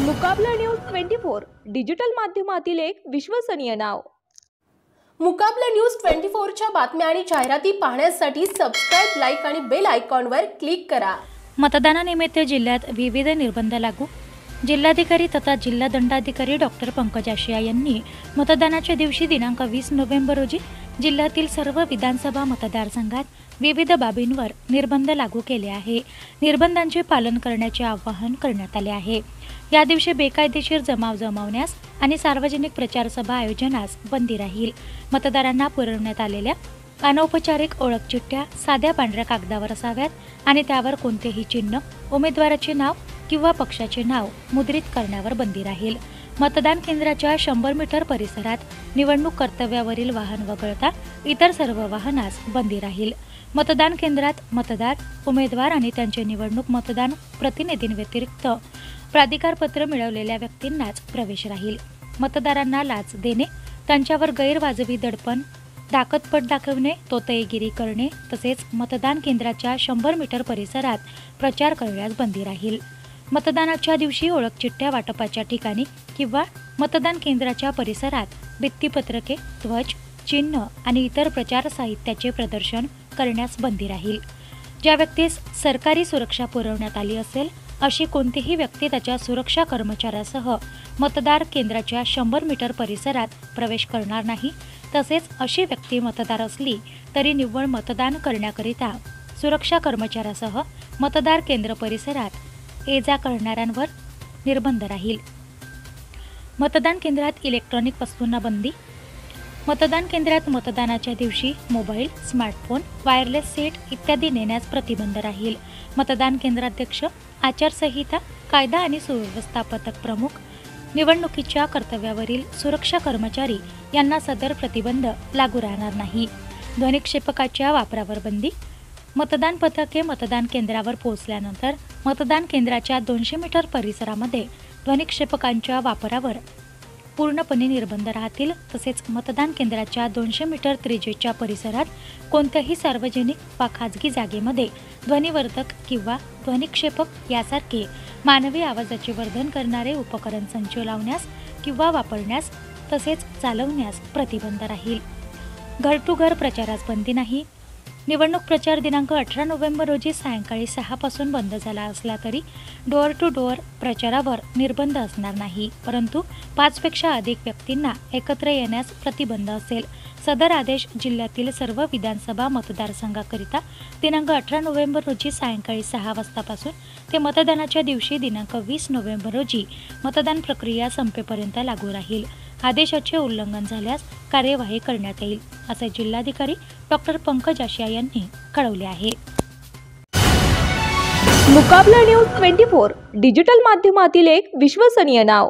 मुकाबला news 24 digital माध्यमातील एक विश्वसनीय नाव। मुकाबला न्यूज 24 च्या बातम्या आणि जाहिराती पाहण्यासाठी सबस्क्राइब, लाईक आणि बेल आयकॉनवर क्लिक करा। मतदानानिमित्त जिल्ह्यात विविध निर्बंध लागू। जिल्हाधिकारी तथा जिल्हा दंडाधिकारी डॉक्टर पंकज आशिया यांनी मतदानाच्या दिवशी दिनांक 20 नोव्हेंबर रोजी जिल्ह्यातील सर्व विधानसभा मतदारसंघात विविध बाबींवर निर्बंध लागू केले आहे। निर्बंधांचे पालन करण्याचे आवाहन करण्यात आले आहे। या दिवशी बेकायदेशीर जमाव जमवण्यास आणि सार्वजनिक प्रचार सभा आयोजनास बंदी राहील। मतदारांना पुरवण्यात आलेल्या अनौपचारिक ओळख चिठ्ठ्या साध्या पांढऱ्या कागदावर असाव्यात आणि त्यावर कोणतेही चिन्ह, उमेदवाराचे नाव किंवा पक्षाचे नाव मुद्रित करण्यावर बंदी राहील। मतदान केंद्राच्या 100 मीटर परिसरात निवडणूक कर्तव्यावरील वाहन वगळता इतर सर्व वाहनास बंदी राहील। मतदान केंद्रात मतदार, उमेदवार आणि त्यांचे निवडणूक मतदान प्रतिनिधींव्यतिरिक्त प्राधिकारपत्र मिळवलेल्या व्यक्तींनाच प्रवेश राहील। मतदारांना लाच देणे, त्यांच्यावर गैरवाजवी दडपण, दाखतपट दाखवणे, तोतयेगिरी करणे तसेच मतदान केंद्राच्या 100 मीटर परिसरात प्रचार करण्यास बंदी राहील। मतदानाच्या दिवशी ओळख चिठ्ठ्या वाटपाच्या ठिकाणी किंवा मतदान केंद्राच्या परिसरात भित्तीपत्रके, ध्वज, चिन्ह आणि इतर प्रचार साहित्याचे प्रदर्शन करण्यास बंदी राहील। ज्या व्यक्तीस सरकारी सुरक्षा पुरवण्यात आली असेल अशी कोणतीही व्यक्ती त्याच्या सुरक्षा कर्मचाऱ्यासह मतदार केंद्राच्या 100 मीटर परिसरात प्रवेश करणार नाही। तसेच अशी व्यक्ती मतदार असली तरी निव्वळ मतदान करण्याकरिता सुरक्षा कर्मचाऱ्यासह मतदार केंद्र परिसरात ये-जा करणाऱ्यांवर निर्बंध राहील। मतदान केंद्रात इलेक्ट्रॉनिक वस्तूंना बंदी। मतदान केंद्रात मतदानाच्या दिवशी मोबाईल, स्मार्टफोन, वायरलेस सेट इत्यादी नेण्यास प्रतिबंध राहील। मतदान केंद्राध्यक्ष, आचारसंहिता, कायदा आणि सुव्यवस्था पथक प्रमुख, निवडणुकीच्या कर्तव्यावरील सुरक्षा कर्मचारी यांना सदर प्रतिबंध लागू राहणार नाही। ध्वनिक्षेपकाच्या वापरावर बंदी। मतदान पथके मतदान केंद्रावर पोहोचल्यानंतर मतदान केंद्राच्या 200 मीटर परिसरामध्ये ध्वनिक्षेपकांच्या वापरावर पूर्णपणे निर्बंध राहतील। तसेच मतदान केंद्राच्या 200 मीटर त्रिज्येच्या परिसरात कोणत्याही सार्वजनिक वा खाजगी जागेमध्ये ध्वनिवर्धक किंवा ध्वनिक्षेपक यासारखे मानवी आवाजाचे वर्धन करणारे उपकरण संच लावण्यास किंवा वापरण्यास तसेच चालवण्यास प्रतिबंध राहील। घर टू घर प्रचारास बंदी नाही। निवडणूक प्रचार दिनांक 18 नोव्हेंबर रोजी सायंकाळी 6 पासून बंद झाला असला तरी डोअर टू डोअर प्रचारावर निर्बंध असणार नाही, परंतु 5 पेक्षा अधिक व्यक्तींना एकत्र येण्यास प्रतिबंध असेल। सदर आदेश जिल्ह्यातील सर्व विधानसभा मतदारसंघाकरिता दिनांक 18 नोव्हेंबर रोजी सायंकाळी 6 वाजतापासून ते मतदानाच्या दिवशी दिनांक 20 नोव्हेंबर रोजी मतदान प्रक्रिया संपेपर्यंत लागू राहील। आदेशाचे उल्लंघन झाल्यास कार्यवाही करण्यात येईल, असे जिल्हाधिकारी डॉक्टर पंकज आशिया यांनी कळवले आहे। मुकाबला न्यूज 24 डिजिटल माध्यमातील एक विश्वसनीय नाव।